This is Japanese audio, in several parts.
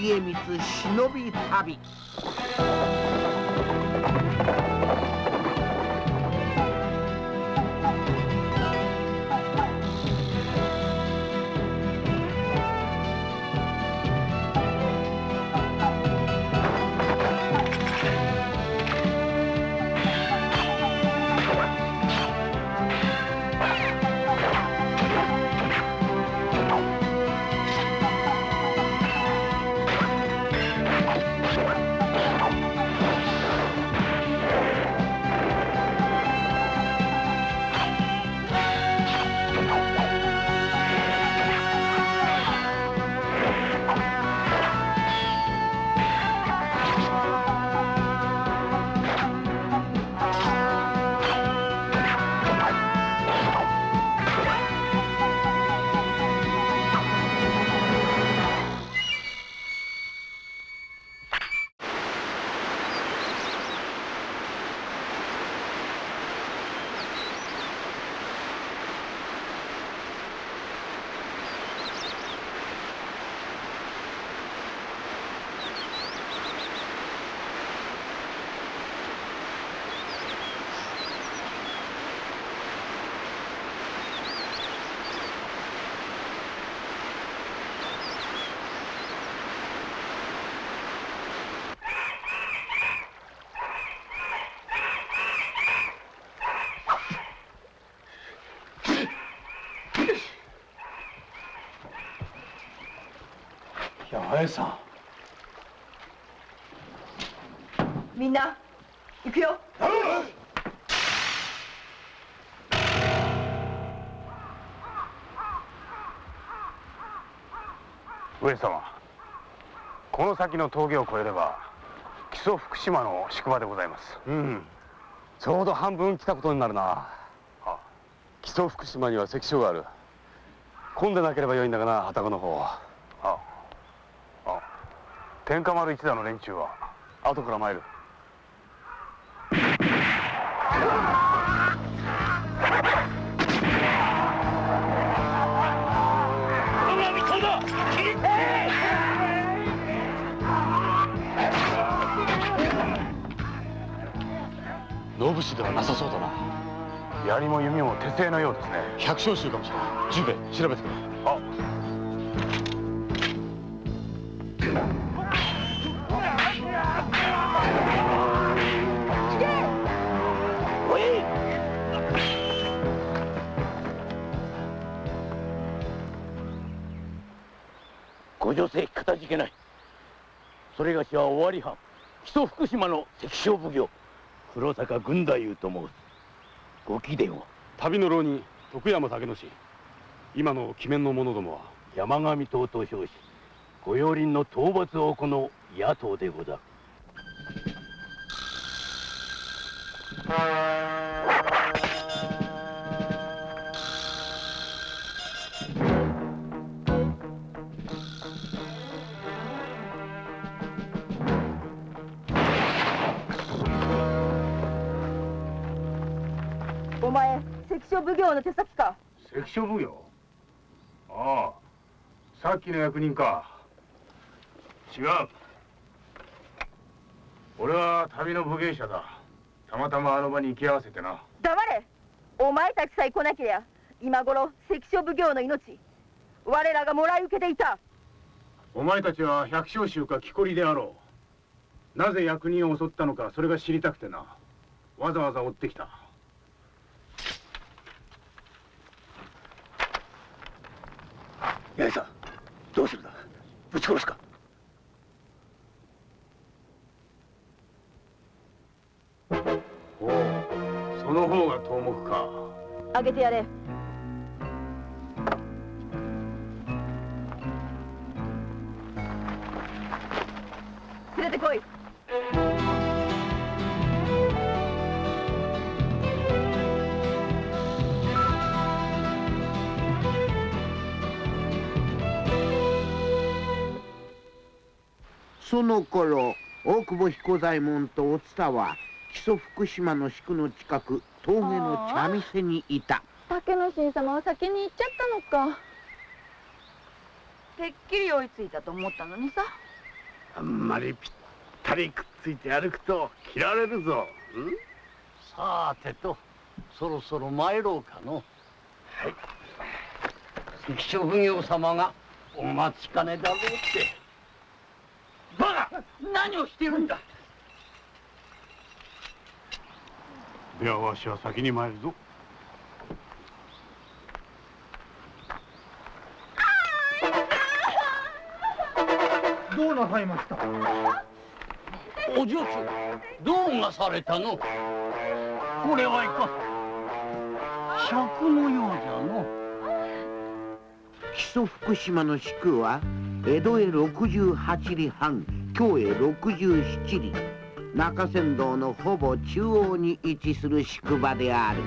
家光忍び旅。八重さん。みんな行くよ。上様、この先の峠を越えれば木曽福島の宿場でございます。ちょうど半分来たことになるな。木曽福島には関所がある。混んでなければよいんだがな、旅籠の方。天下丸一座の連中は後から参る。野武士ではなさそうだな。槍も弓も手製のようですね。百姓衆かもしれない。十兵衛、調べてくれ。ご助勢かたじけない。それがしは尾張藩木曽福島の関所奉行黒坂軍太夫と申す。ご貴殿は旅の浪人徳山武之。今の鬼面の者どもは山上党と称し、御用林の討伐を行う野党でござる。お前関所奉行の手先か。関所奉行？ああ、さっきの役人か。違う。俺は旅の武芸者だ。たまたまあの場に行き合わせてな。黙れ。お前たちさえ来なけりゃ今頃関所奉行の命我らがもらい受けていた。お前たちは百姓衆か木こりであろう。なぜ役人を襲ったのか、それが知りたくてな。わざわざ追ってきた。八重さん、どうするだ。ぶち殺すか。おお、その方が頭目か。あげてやれ。連れてこい。その頃大久保彦左衛門とお蔦は木曽福島の宿の近く峠の茶店にいた。竹之進様は先に行っちゃったのか。てっきり追いついたと思ったのにさ。あんまりぴったりくっついて歩くと切られるぞ。さてと、そろそろ参ろうかの。はい。関所奉行様がお待ちかねだぞって。バカ！何をしてるんだ。ではわしは先に参るぞ。どうなさいました？お嬢長、どうなされたの？これはいか笏のようじゃの。木曽福島の宿は江戸へ68里半、京へ67里、中山道のほぼ中央に位置する宿場である。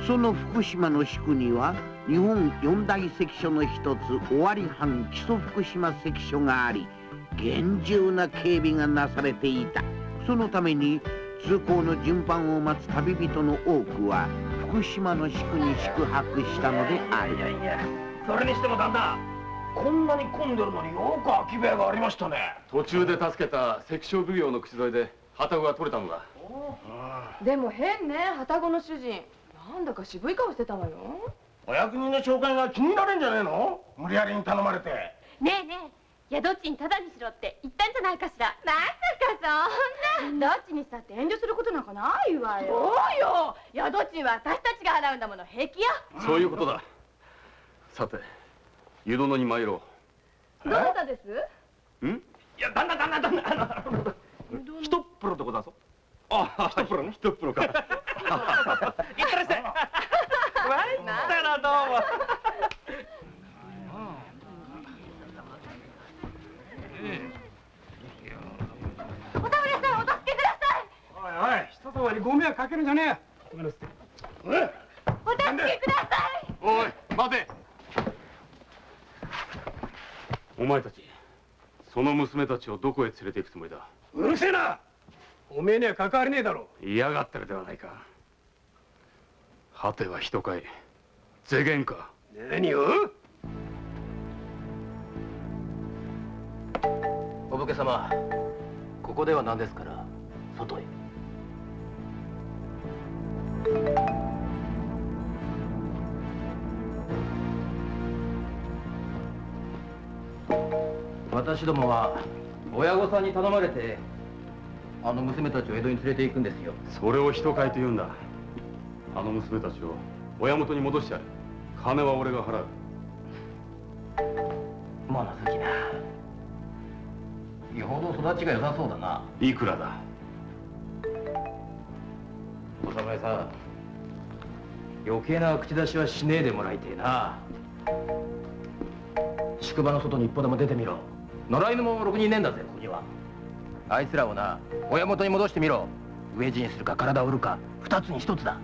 その福島の宿には日本四大関所の一つ尾張藩木曽福島関所があり、厳重な警備がなされていた。そのために通行の順番を待つ旅人の多くは福島の宿に宿泊したのである。いや、それにしても旦那、こんなに混んでるのによく空き部屋がありましたね。途中で助けた関所奉行の口添えで旅籠が取れたのだ。でも変ね、旅籠の主人。なんだか渋い顔してたわよ。お役人の紹介が気に入られんじゃねえの？無理やりに頼まれて。ねえねえ、宿賃タダにしろって言ったんじゃないかしら。まさかそんな。どっちにしたって遠慮することなんかないわよ。そうよ、宿賃は私たちが払うんだもの。平気よ。そういうことだ。さて、湯殿に参ろどなたです？う。ん？いや、旦那、一っ風呂でござんす。ああ、一風呂ね。一風呂か。いってらっしゃい。参ったらどうも。お侍さん、お助けください。おいおい、人とわりご迷惑かけるんじゃねえよ。お助けください。おい、待て。お前たち、その娘たちをどこへ連れて行くつもりだ？うるせえな。おめえには関わりねえだろ。嫌がってるではないか。果ては人かい、世間か。何を？お武家様、ここでは何ですから、外へ。私どもは親御さんに頼まれてあの娘たちを江戸に連れて行くんですよ。それを人買いと言うんだ。あの娘たちを親元に戻してやる。金は俺が払う。物好きな。よほど育ちが良さそうだな。いくらだ？お侍さん、余計な口出しはしねえでもらいてえな。宿場の外に一歩でも出てみろ。野良犬もろくにいねえんだぜ、ここには。あいつらをな、親元に戻してみろ。飢え死にするか体を売るか、二つに一つだ。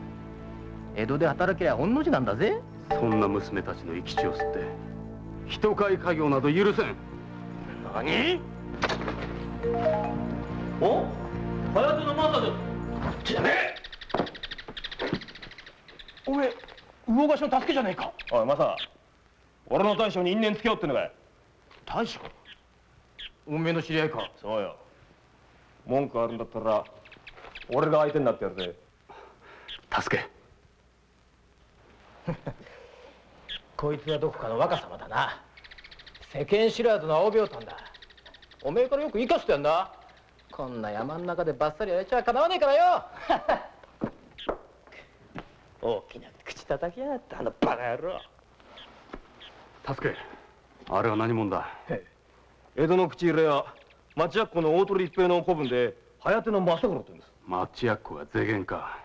江戸で働けりゃ御の字なんだぜ。そんな娘たちの生き血を吸って人買い家業など許せん。何？お？隼人のマサです。じゃねえ。おめえ、魚河岸の助けじゃねえか。おいマサ、俺の大将に因縁つけようってのかい。大将？おめえの知り合いか。そうよ。文句あるんだったら俺が相手になってやるぜ。助け。こいつはどこかの若様だな。世間知らずの青病炭だ。おめえからよく生かしてやんな。こんな山ん中でバッサリやれちゃかなわねえからよ。大きな口叩きやがったあのバカ野郎。助け。あれは何者だ？江戸の口入れや町役の大鳥一平の子分で颯の正五郎って言うんです。町役が税源か。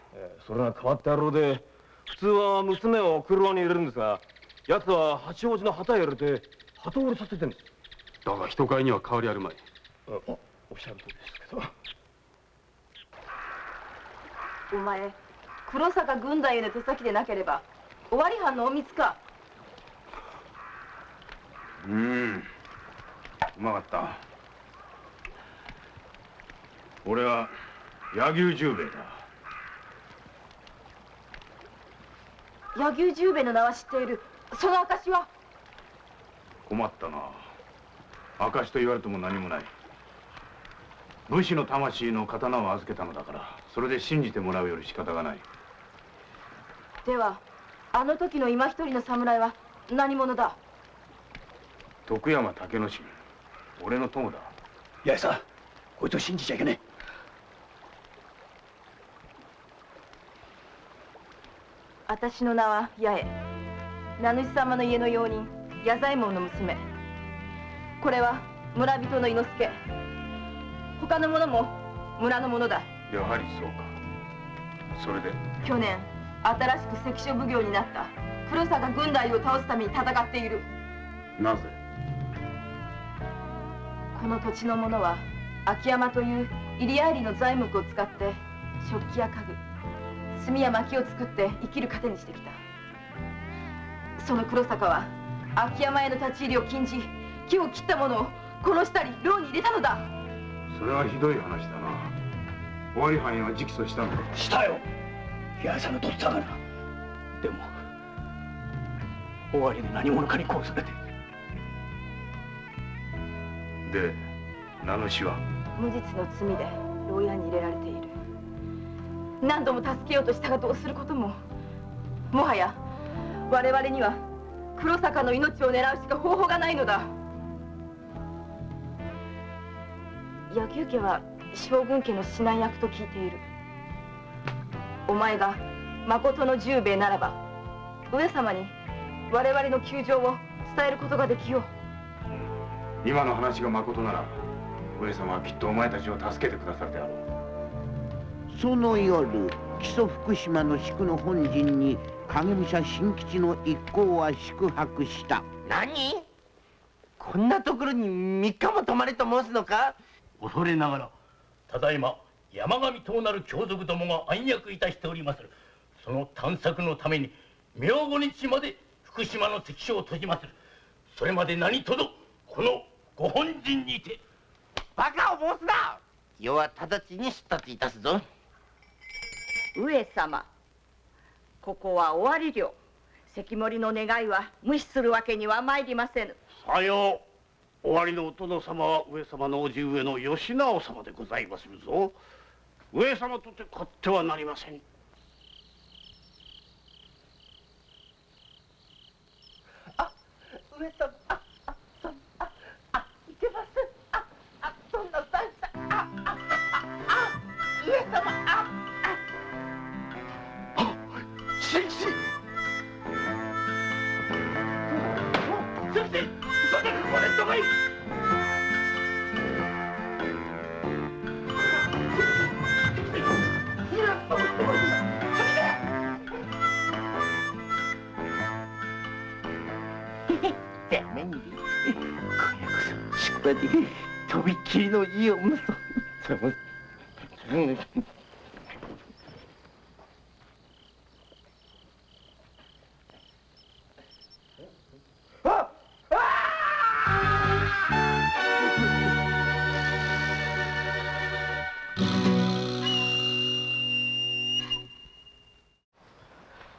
それが変わった野郎で、普通は娘を車に入れるんですが、奴は八王子の旗へ入れて鳩折りさせてるんです。だが人買いには変わりあるまい。おっしゃる通りですけど。お前、黒坂軍団への手先でなければ尾張藩の隠密か。うまかった。俺は柳生十兵衛だ。柳生十兵衛の名は知っている。その証は？困ったな。証と言われても何もない。武士の魂の刀を預けたのだから、それで信じてもらうより仕方がない。ではあの時の今一人の侍は何者だ？徳山武之進、俺の友だ。八重さん、こいつを信じちゃいけねえ。私の名は八重、名主様の家の用人矢左衛門の娘。これは村人の伊之助。他の者も村の者だ。やはりそうか。それで去年新しく関所奉行になった黒坂軍大を倒すために戦っている。なぜ？この土地の者は秋山という入りりの材木を使って食器や家具、炭や薪を作って生きる糧にしてきた。その黒坂は秋山への立ち入りを禁じ、木を切った者を殺したり牢に入れたのだ。それはひどい話だな。尾張藩は直訴したのか？したよ、八重さんのとっつぁんがな。でも尾張で何者かに殺されて。で、名主は？無実の罪で牢屋に入れられている。何度も助けようとしたがどうすることも。もはや我々には黒坂の命を狙うしか方法がないのだ。柳生家は将軍家の指南役と聞いている。お前がまことの十兵衛ならば上様に我々の窮状を伝えることができよう。今の話がまことなら、上様はきっとお前たちを助けてくださるであろう。その夜、木曽福島の宿の本陣に影武者新吉の一行は宿泊した。何？こんなところに3日も泊まれと申すのか？恐れながら、ただいま山上となる強賊どもが暗躍いたしておりまする。その探索のために明後日まで福島の関所を閉じまする。それまで何とぞこのご本陣にて。バカを申すな！余は直ちに出立いたすぞ。上様、ここは尾張領。関守の願いは無視するわけには参りませぬ。さよう。尾張のお殿様は上様の叔父上の義直様でございまするぞ。上様とて勝ってはなりません。上様、いけません。そんな大した、上様、新吉！新吉！それこれどこへ！てめに、今夜こそ宿場でとびっきりのいいおむそ。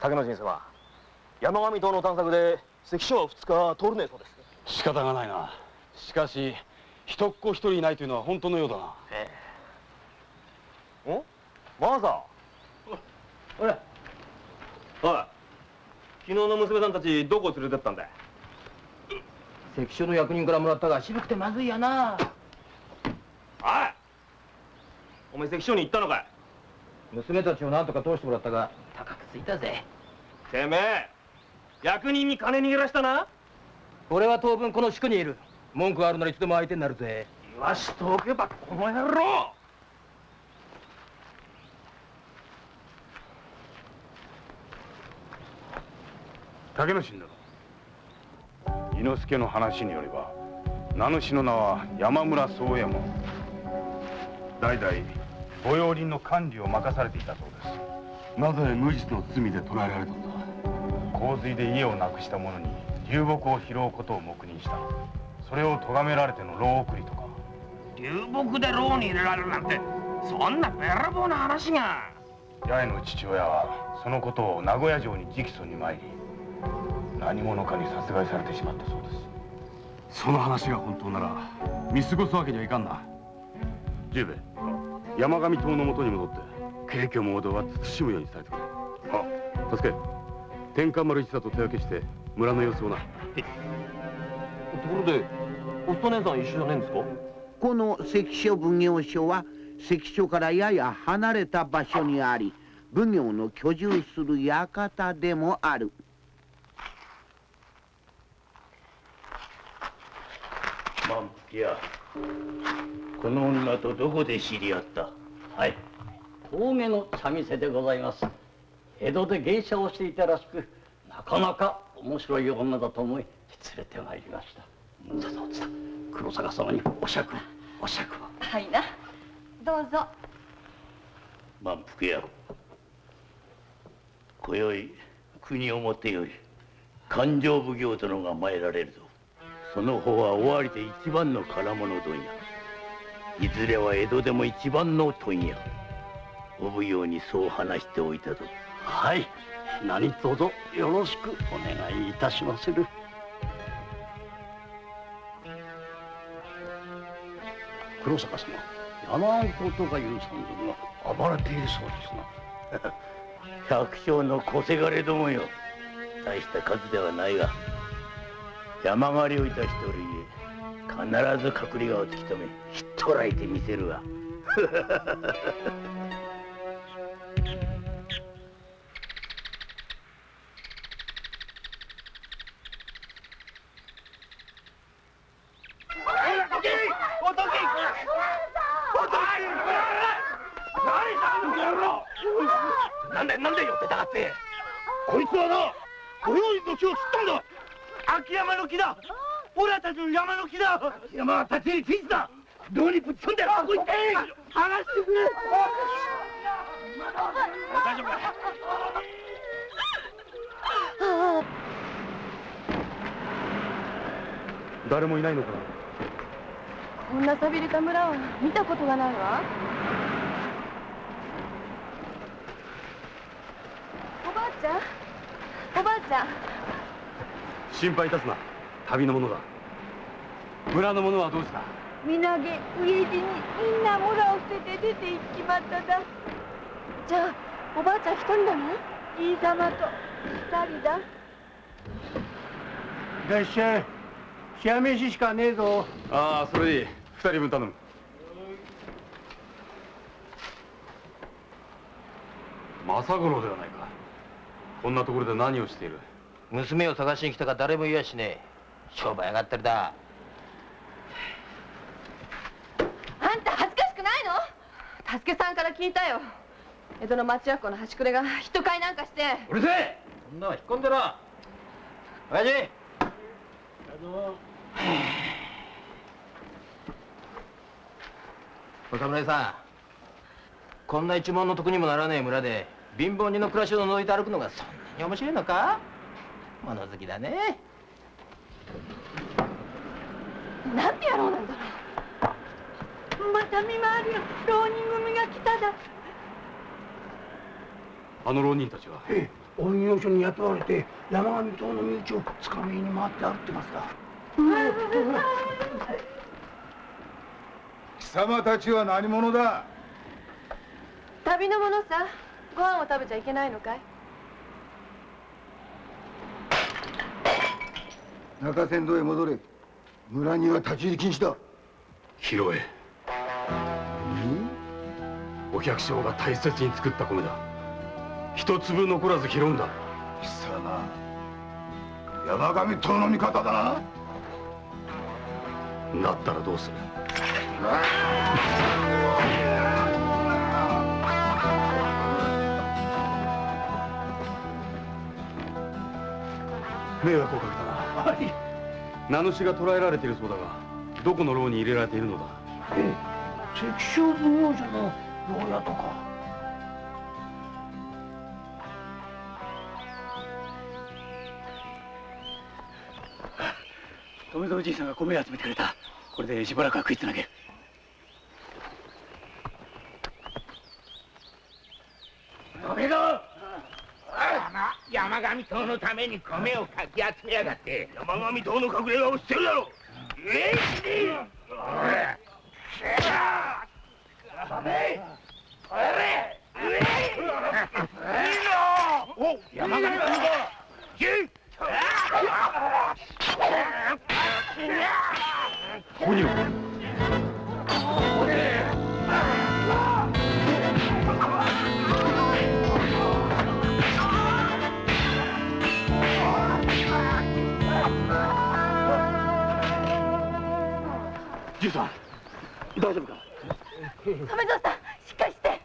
竹之進様、山上島の探索で関所は2日通るねえそうです。仕方がないな。しかし一っ子一人いないというのは本当のようだな。マーサー、おい、昨日の娘さんたちどこ連れてったんだい？関所の役人からもらったが渋くてまずいやな。おい、お前関所に行ったのかい？娘たちを何とか通してもらったが高くついたぜ。てめえ、役人に金握らしたな。俺は当分この宿にいる。文句あるならいつでも相手になるぜ。言わしておけばこの野郎。竹之進殿、伊之助の話によれば、名主の名は山村宗右衛門。代々御用林の管理を任されていたそうです。なぜ無実の罪で捕らえられたんだ？洪水で家をなくした者に流木を拾うことを黙認した。それを咎められての牢送りとか。流木で牢に入れられるなんて、そんなべらぼうな話が。八重の父親はそのことを名古屋城に直訴に参り、何者かに殺害されてしまったそうです。その話が本当なら見過ごすわけにはいかんな。十兵衛、山上島の元に戻って景挙モードは慎むように伝えてくれ。はっ。助け、天下丸一座と手分けして村の様子をな。ところでおっさん姉さん一緒じゃねえんですか？この関所奉行所は関所からやや離れた場所にあり、奉行の居住する館でもある。満腹や、この女とどこで知り合った？はい、峠の茶店でございます。江戸で芸者をしていたらしく、なかなか面白い女だと思い連れてまいりました。さあさあ、黒坂様にお酌を。はいな、どうぞ。満腹や、今宵国表より勘定奉行殿が参られるぞ。その方は尾張で一番の唐物問屋、いずれは江戸でも一番の問屋。お奉行にそう話しておいたぞ。はい、何卒よろしくお願いいたしまする。黒坂様、柳子とかいう三族が暴れているそうですな。百姓の小せがれどもよ、大した数ではないが、山狩りをいたしておるゆえ、必ず隠れ家を突き止めひっ捕らえてみせるわ。なんで寄ってたかって。こいつはな、ご用心の木を切ったんだ。秋山の木だ。俺らたちの山の木だ。秋山は立ち入り禁止だ。どうにぶち込んでここ行って。離してくれ。大丈夫か？誰もいないのかな？こんな寂れた村は見たことがないわ。おばあちゃん、おばあちゃん。心配いたすな、旅の者だ。村の者はどうした？皆げ飢え死にみんな村を捨てて出て行っちまっただ。じゃあおばあちゃん一人なの？じいさまと二人だ。いらっしゃい。冷や飯しかねえぞ。ああ、それいい。二人分頼む。政五郎ではないか。こんなところで何をしている？娘を探しに来たか誰も言やしねえ。商売上がったりだ。あんた恥ずかしくないの？助けさんから聞いたよ。江戸の町役場の端くれが人買いなんかして。うるせえ。そんなの引っ込んでろ。親父。お侍さん、こんな一文の得にもならねえ村で貧乏人の暮らしを覗いて歩くのがそんなに面白いのか？物好きだね。なんて野郎なんだろう。また見回りよ、浪人組が来ただ。あの浪人たちは？ええ、お奉行所に雇われて山上島の身内をつかみに回って歩ってますだ。貴様たちは何者だ？旅の者さ。ご飯を食べちゃいけないのかい？中山道へ戻れ。村には立ち入り禁止だ。拾え。お百姓が大切に作った米だ。一粒残らず拾うんだ。貴様、山上党の味方だな。なったらどうする？迷惑をかけたな。はい。名主が捕らえられているそうだが、どこの牢に入れられているのだ？ええ、関所奉行所の牢屋とか。留蔵じいさんが米を集めてくれた。これでしばらくは食いつなげる。山上党のために米をかき集めやがって。山上党の隠れ家を捨てるだろう。山上君だ。ここにはじいさん、大丈夫か？亀蔵さん、しっかりして。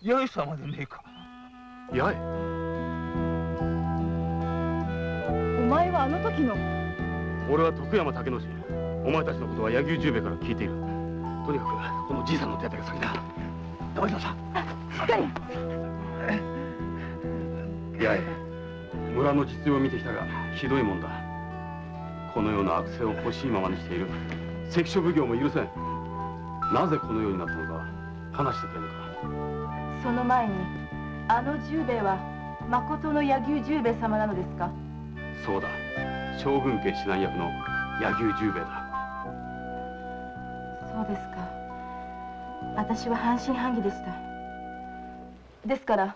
八重様でねえか。八重？お前はあの時の。俺は徳山竹之進。お前たちのことは柳生十兵衛から聞いている。とにかくこのじいさんの手当てが先だ。大丈夫さ。しっかり。八重、村の実情を見てきたがひどいもんだ。このような悪性を欲しいままにしている関所奉行も許せん。なぜこのようになったのか話してくれぬか。その前にあの十兵衛はまことの柳生十兵衛様なのですか？そうだ、将軍家指南役の柳生十兵衛だ。そうですか。私は半信半疑でした。ですから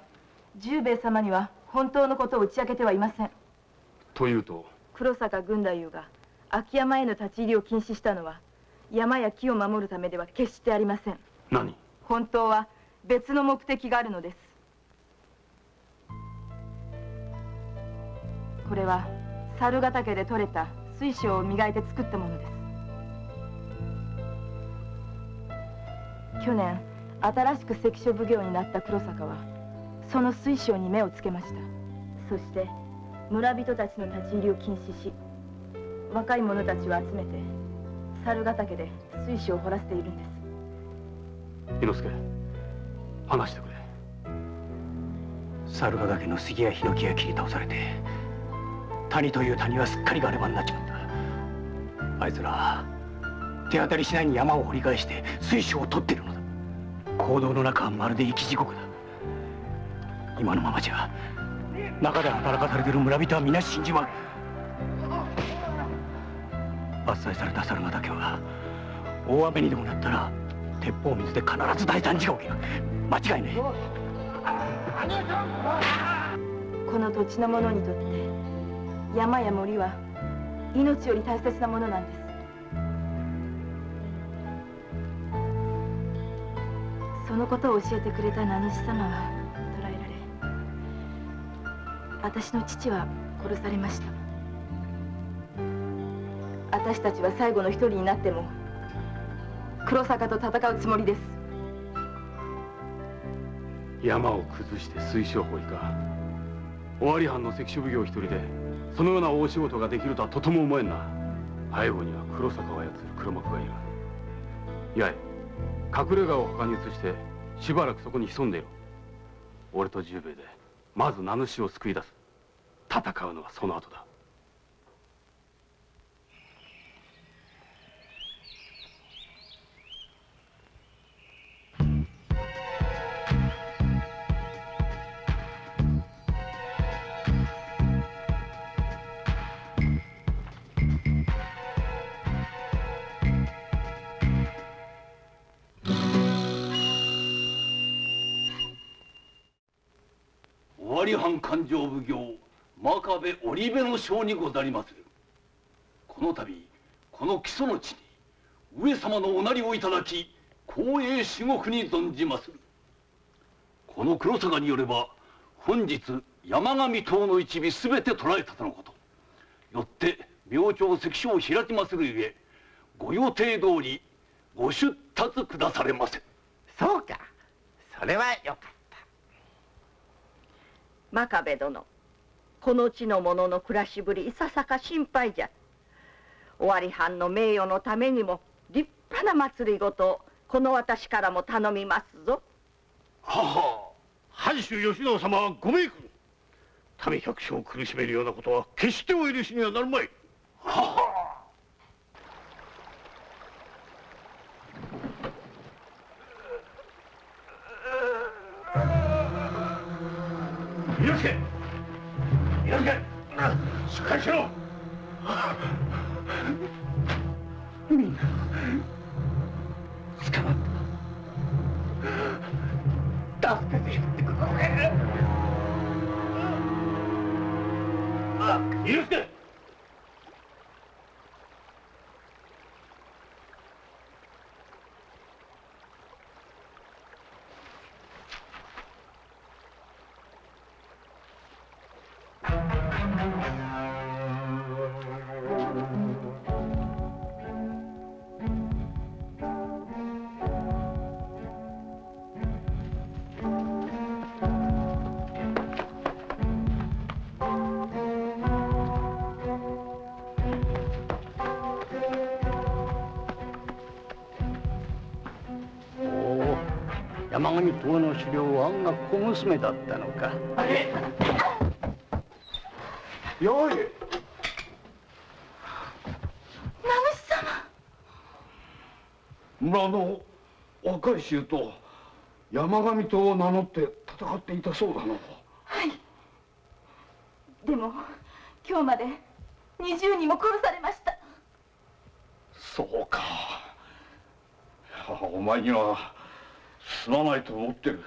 十兵衛様には本当のことを打ち明けてはいません。というと？黒坂軍太夫が秋山への立ち入りを禁止したのは山や木を守るためでは決してありません。何？本当は別の目的があるのです。これは猿ヶ岳で採れた水晶を磨いて作ったものです。去年新しく関所奉行になった黒坂はその水晶に目をつけました。そして村人たちの立ち入りを禁止し、若い者たちを集めて猿ヶ岳で水晶を掘らせているんです。伊之助、話してくれ。猿ヶ岳の杉やヒノキが切り倒されて、谷という谷はすっかりガレ場になっちまった。あいつら手当たり次第に山を掘り返して水晶を取ってるのだ。坑道の中はまるで生き地獄だ。今のままじゃ中で働かされてる村人は皆死んじまう。伐採された猿ヶ岳は大雨にでもなったら鉄砲水で必ず大惨事が起きる。間違いねえ。この土地の者にとって山や森は命より大切なものなんです。そのことを教えてくれた名主様は捕らえられ、私の父は殺されました。私たちは最後の一人になっても黒坂と戦うつもりです。山を崩して水晶掘りか。尾張藩の関所奉行一人でそのような大仕事ができるとはとても思えんな。背後には黒坂を操る黒幕がいる。八重、隠れ家を他に移してしばらくそこに潜んでいろ。俺と十兵衛でまず名主を救い出す。戦うのはその後だ。尾張藩勘定奉行真壁織部の将にござりまする。この度この木曽の地に上様のおなりをいただき光栄至極に存じまする。この黒坂によれば本日山上島の一尾すべて捕らえたとのこと。よって明朝関所を開きまするゆえご予定通りご出立くだされませ。そうか、それはよかった。真壁殿、この地の者の暮らしぶりいささか心配じゃ。尾張藩の名誉のためにも立派な祭りごとをこの私からも頼みますぞ。はは、藩主吉直様はご冥苦。民百姓を苦しめるようなことは決してお許しにはなるまい。はは。伊之助、伊之助、しっかりしろ。みんな捕まった。助けてやってください。猪之助。山上党の首領はあんな小娘だったのか。よい。名主様。村の若い衆と山上党を名乗って戦っていたそうだの。はい。でも今日まで20人も殺されました。そうか。お前にはすまないと思ってる。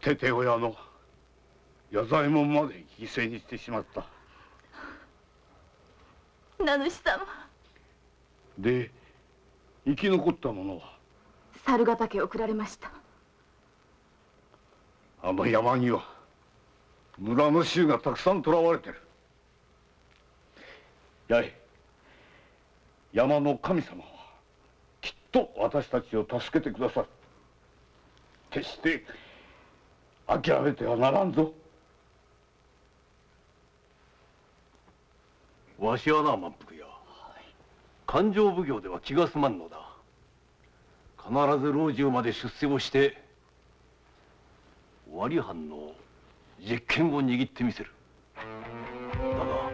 テテ親の矢左衛門まで犠牲にしてしまった。名主様。で生き残った者は？猿ヶ岳を送られました。あの山には村の衆がたくさん捕らわれてる。やい、山の神様はきっと私たちを助けてくださる。決して諦めてはならんぞ。わしはな、満腹屋。勘定奉行では気が済まんのだ。必ず老中まで出世をして尾張藩の実権を握ってみせる。だが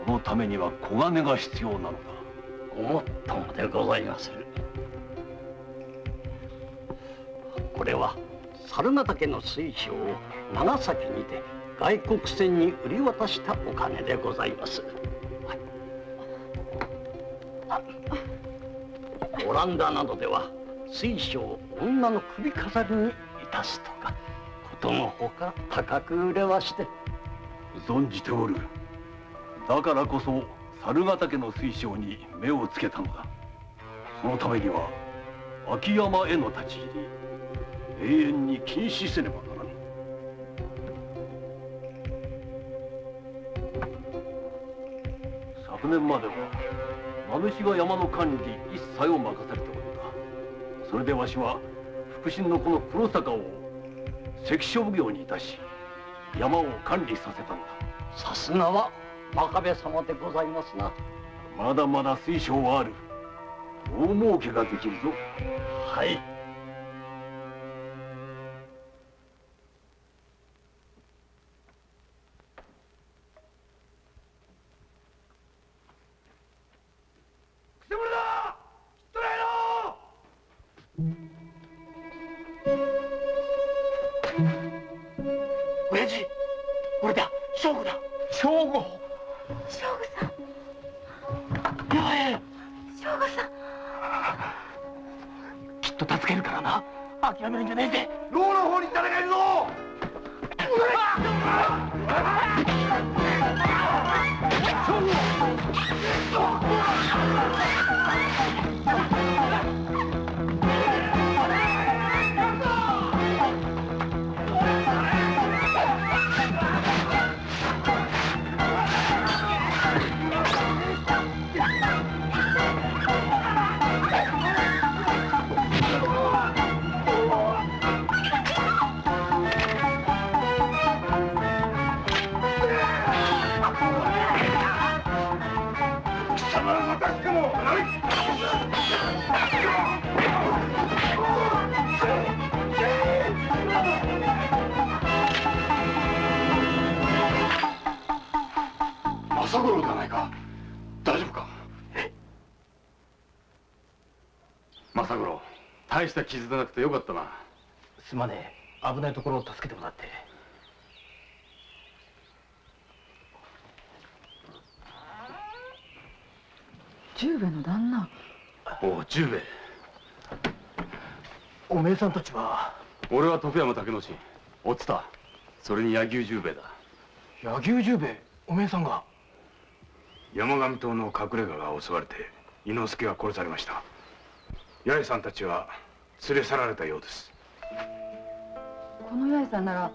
そのためには小金が必要なのだ。ごもっともでございまする。これは猿ヶ岳の水晶を長崎にて外国船に売り渡したお金でございます。オランダなどでは水晶を女の首飾りにいたすとか、ことのほか高く売れまして。存じておる。だからこそ猿ヶ岳の水晶に目をつけたのだ。そのためには秋山への立ち入り永遠に禁止せねばならぬ。昨年までは名主が山の管理一切を任されたことだ。それでわしは腹心のこの黒坂を関所奉行にいたし山を管理させたのだ。さすがは真壁様でございますな。まだまだ水晶はある。大儲けができるぞ。はい。親父、俺だ、正吾だ。正吾。正吾さん。八重。正吾さん。きっと助けるからな。諦めるんじゃねえぜ。牢の方に誰がいるぞ。政五郎ではないか。大丈夫か。政五郎、大した傷でなくてよかったな。すまねえ、危ないところを助けてもらって。十兵衛の旦那。おう、十兵衛。おめえさんたちは。俺は徳山竹之進、おつた、それに柳生十兵衛だ。柳生十兵衛、おめえさんが。山上島の隠れ家が襲われて伊之助が殺されました。八重さんたちは連れ去られたようです。この八重さんなら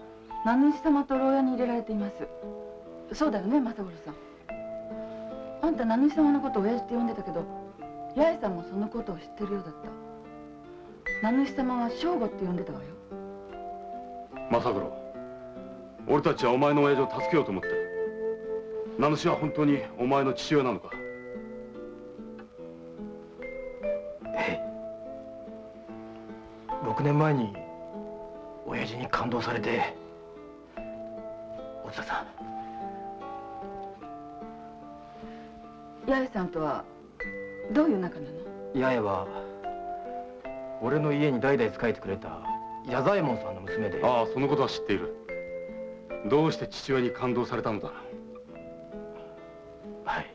名主様と牢屋に入れられています。そうだよね、政五郎さん。あんた名主様のことを親父って呼んでたけど、八重さんもそのことを知ってるようだった。名主様は正吾って呼んでたわよ。政五郎、俺たちはお前の親父を助けようと思ってる。名主は本当にお前の父親なのか？6年前に親父に感動されて。おつさん、八重さんとはどういう仲なの？八重は俺の家に代々仕えてくれた矢左衛門さんの娘で。ああ、そのことは知っている。どうして父親に感動されたのだ？はい、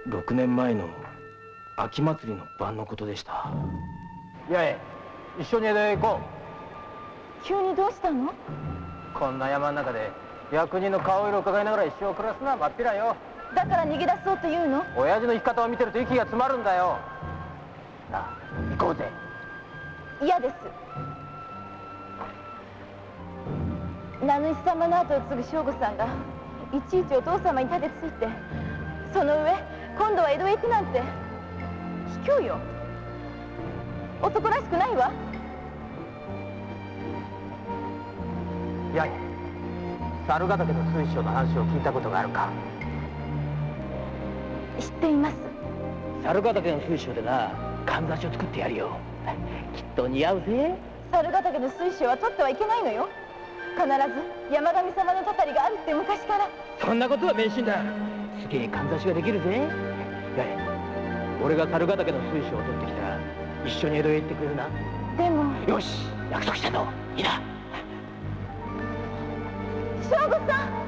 6年前の秋祭りの晩のことでした。八重、一緒に江戸へ行こう。急にどうしたの？こんな山の中で役人の顔色を伺いながら一生暮らすのはまっぴらよ。だから逃げ出そうというの？親父の生き方を見てると息が詰まるんだよ。なあ、行こうぜ。嫌です。名主様の後を継ぐ正吾さんがいちいちお父様に盾ついて、その上今度は江戸へ行くなんて卑怯よ。男らしくないわ。八重、猿ヶ岳の水晶の話を聞いたことがあるか？知っています。猿ヶ岳の水晶でな、かんざしを作ってやるよ。きっと似合うぜ。猿ヶ岳の水晶は取ってはいけないのよ。必ず山上様のたたりがあるって昔から。そんなことは迷信だ。すげえかんざしができるぜ。八重、俺が猿ヶ岳の水晶を取ってきたら一緒に江戸へ行ってくれるな。でも。よし、約束したぞ。いいな。正吾さん。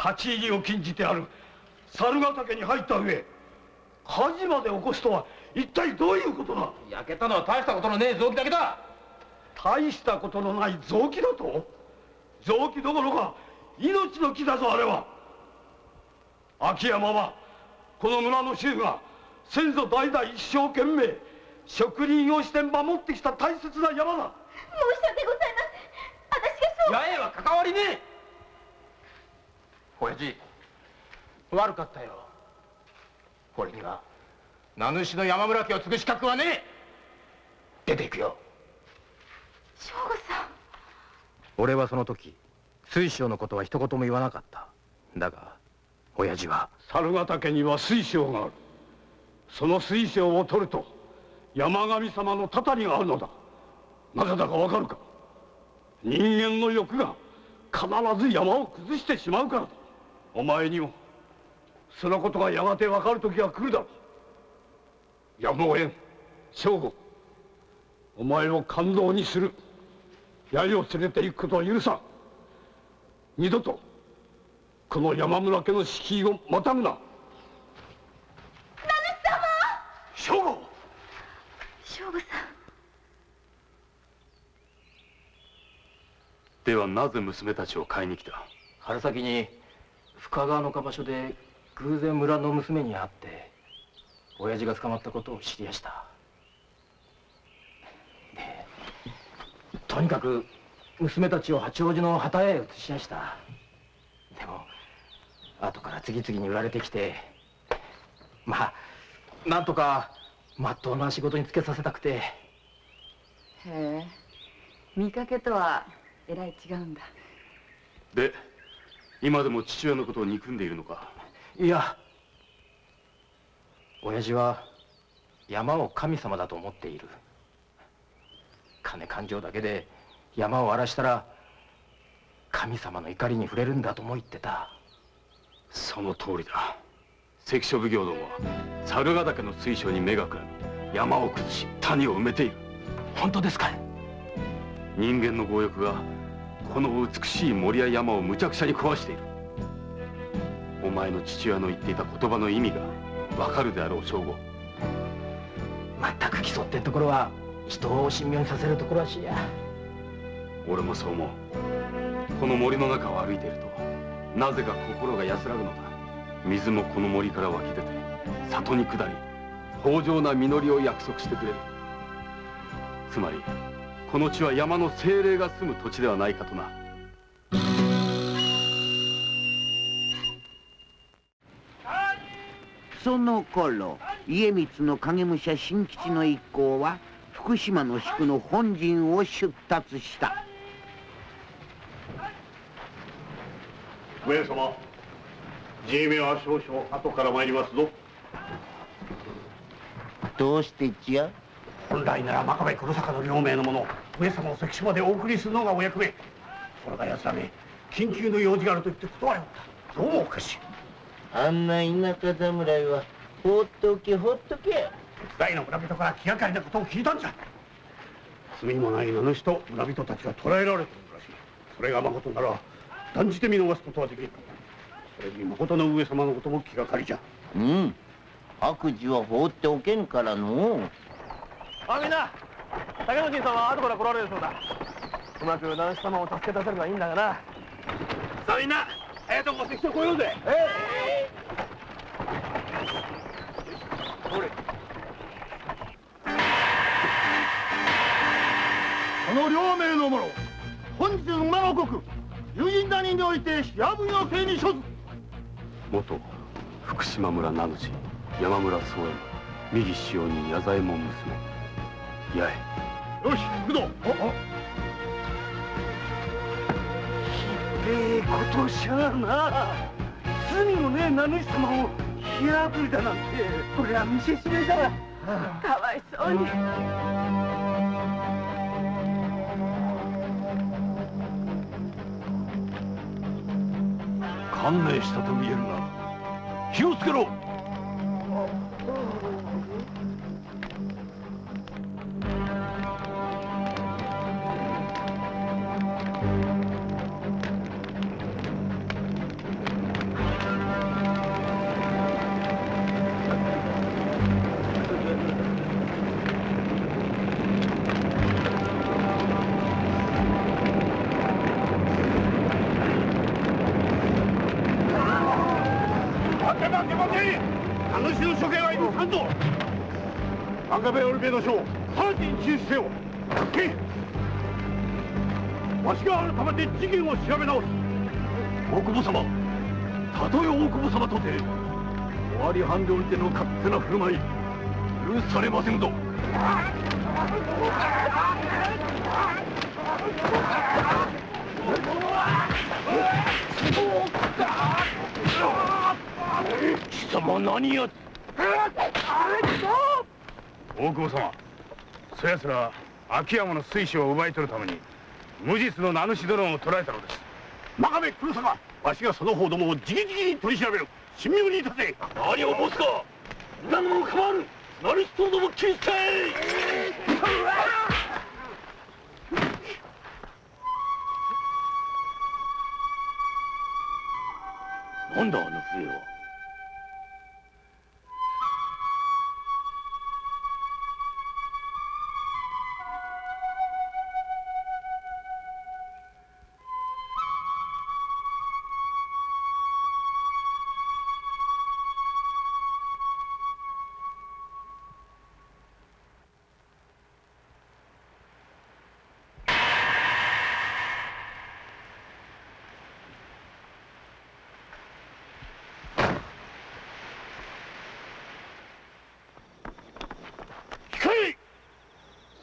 立ち入りを禁じてある猿ヶ岳に入った上、火事まで起こすとは一体どういうことだ？焼けたのは大したことのねえ臓器だけだ。大したことのない臓器だと？臓器どころか命の木だぞ、あれは。秋山はこの村の衆が先祖代々一生懸命植林をして守ってきた大切な山だ。申し訳ございません。私がそう。八重は関わりねえ。親父、悪かったよ。俺には名主の山村家を継ぐ資格はねえ。出ていくよ。正吾さん。俺はその時水晶のことは一言も言わなかった。だが親父は。猿ヶ岳には水晶がある。その水晶を取ると山上様のたたりがあるのだ。なぜだかわかるか？人間の欲が必ず山を崩してしまうからだ。お前にもそのことがやがてわかる時が来るだろう。やむをえん。正吾、お前を勘当にする。八重を連れて行くことは許さん。二度とこの山村家の敷居をまたぐな。名主様。正吾。正吾さん。ではなぜ娘たちを買いに来た？春先に深川の岡場所で偶然村の娘に会って親父が捕まったことを知りやした。でとにかく娘たちを八王子の旗屋へ移しやした。でも後から次々に売られてきて、まあなんとかまっとうな仕事につけさせたくて。へえ、見かけとはえらい違うんだ。で今でも父親のことを憎んでいるのか？いや、親父は山を神様だと思っている。金勘定だけで山を荒らしたら神様の怒りに触れるんだとも言ってた。その通りだ。関所奉行どもは猿ヶ岳の水晶に目がくらみ、山を崩し谷を埋めている。本当ですか？人間の強欲がこの美しい森や山をむちゃくちゃに壊している。お前の父親の言っていた言葉の意味がわかるであろう、正吾。全く競ってんところは人を神妙にさせるところらしいや。俺もそう思う。この森の中を歩いているとなぜか心が安らぐのだ。水もこの森から湧き出て里に下り豊穣な実りを約束してくれる。つまりこの地は山の精霊が住む土地ではないかとな。その頃家光の影武者新吉の一行は福島の宿の本陣を出立した。上様、じいめは少々後から参りますぞ。どうしてじゃ？本来なら真壁黒坂の両名の者、上様を関所までお送りするのがお役目。それが奴らめ緊急の用事があると言って断りおった。どうもおかしい。あんな田舎侍は放っておけ放っておけ。手伝いの村人から気がかりなことを聞いたんじゃ。罪もない名主と村人たちが捕らえられているらしい。それがまことなら断じて見逃すことはできん。それにまことの上様のことも気がかりじゃ。うん、悪事は放っておけんからの。みんな、竹之進さんは後から来られるそうだ。うまく名主様を助け出せればいいんだがな。さあみんな、早とこ関所来ようぜ。この両名の者、本日の馬の国友人谷において火ぶりの刑に処ず。元福島村名主山村宗右衛門右使用人矢左衛門娘八重。よし行くぞ。ひでえことしゃあな。罪のねえ名主様を火あぶりだなんて、これは見せしめだ。かわいそうに。観念したと見えるな。気をつけろ。名主の処刑は許さんぞ。真壁織部の将、直ちに中止せよ。けい。わしが改めて事件を調べ直す。大久保様、たとえ大久保様とて尾張藩でおいての勝手な振る舞い許されませんぞ。貴様何や。大久保様、そやつら秋山の水晶を奪い取るために無実の名主殿を捕らえたのです。真壁黒坂、わしがその方どもをじきじきに取り調べる。神妙に立て。何を申すか。何も構わぬ。名主とども切りつけ。なんだあの笛は。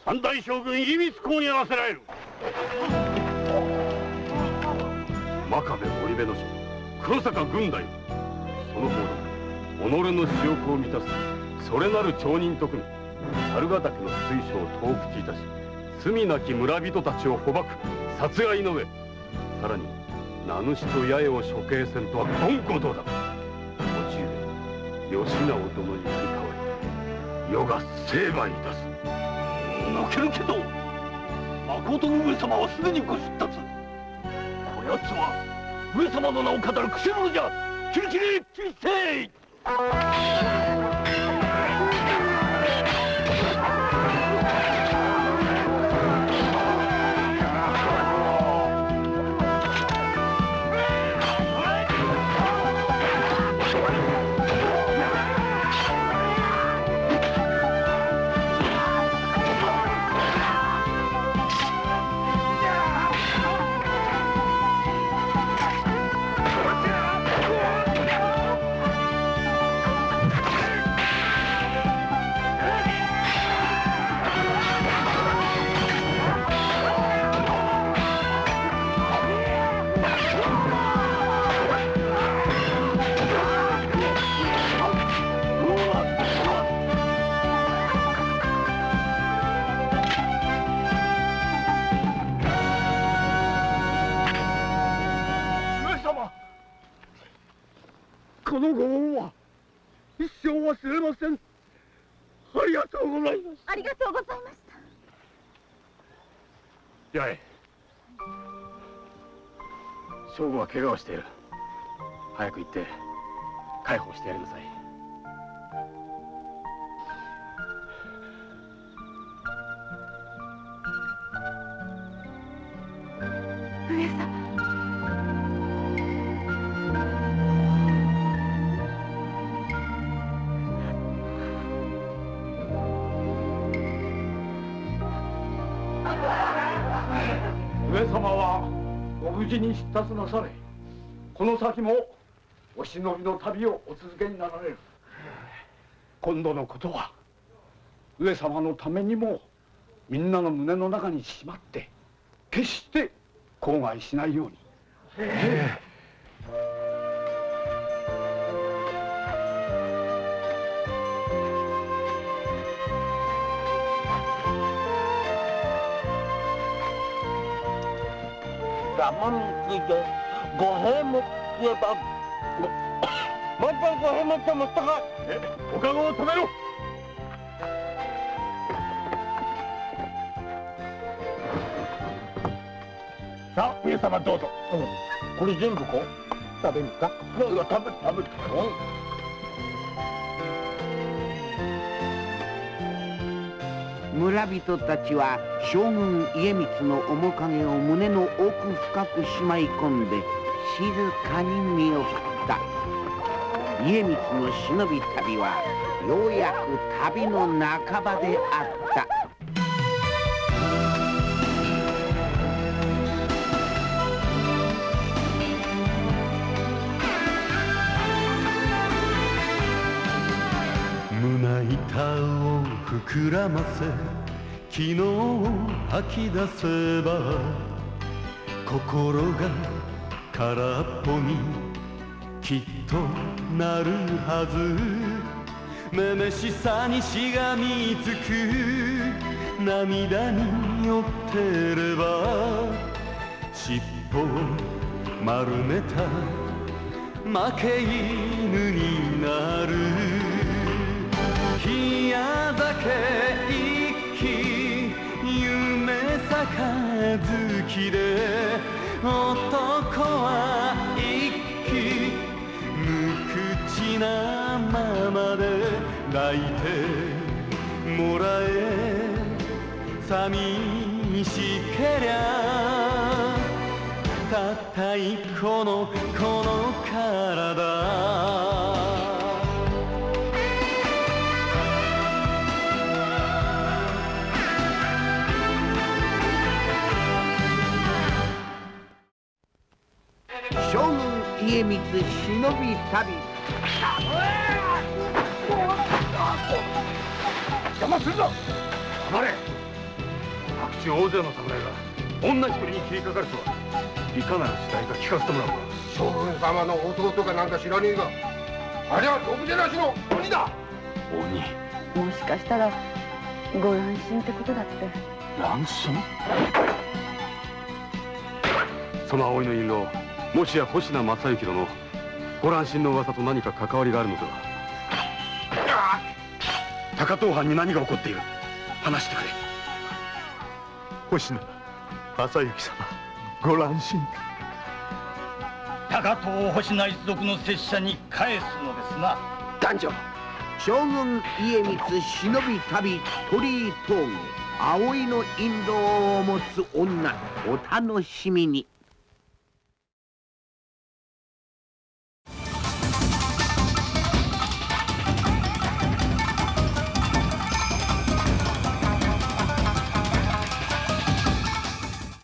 三代将軍家光公にあらせられる。真壁織部の将黒坂軍大、その方だ己の私欲を満たすそれなる町人と組み猿ヶ岳の水晶を盗掘いたし罪なき村人たちを捕獲殺害の上、さらに名主と八重を処刑せんとは言語道だ。おじ上義直殿に成り代わり余が成敗いたす。泣けるけど誠の上様はすでにご出立。こやつは上様の名を語るくせ者じゃ。キリキリキリせい。このご恩は一生忘れません。ありがとうございます。ありがとうございました。八重、正吾は怪我をしている。早く行って介抱してやりなさい。上様。上様はご無事に出立なされ、この先もお忍びの旅をお続けになられる。今度のことは上様のためにもみんなの胸の中にしまって決して口外しないように。山について五平餅言えばまた五平餅を持ったか。おかごを止めろ。さあ上様どうぞ。これ全部か食べるか。食べる。村人たちは将軍家光の面影を胸の奥深くしまい込んで静かに身を振った。家光の忍び旅はようやく旅の半ばであった。胸板を膨らませ昨日を吐き出せば心が空っぽにきっとなるはず。めめしさにしがみつく涙に酔ってれば尻尾を丸めた負け犬になる。冷や酒一気夢杯で男は一気無口なままで抱いてもらえ。寂しけりゃたった一個のこの体。将軍家光忍び旅。邪魔するぞ。黙れ。白地大勢の侍が女一人に切りかかるとはいかなる次第か聞かせてもらおうか。将軍様の弟かなんか知らねえが、あれは毒でなしの鬼だ。鬼。もしかしたらご乱心ってことだって。乱心？その葵の印籠、もしや星名正幸殿のご乱心の噂と何か関わりがあるのでは？高遠藩に何が起こっている？話してくれ。星名正幸様、ご乱心。高遠星名一族の拙者に返すのですな。男女将軍家光忍び旅鳥居峠葵の印籠を持つ女、お楽しみに。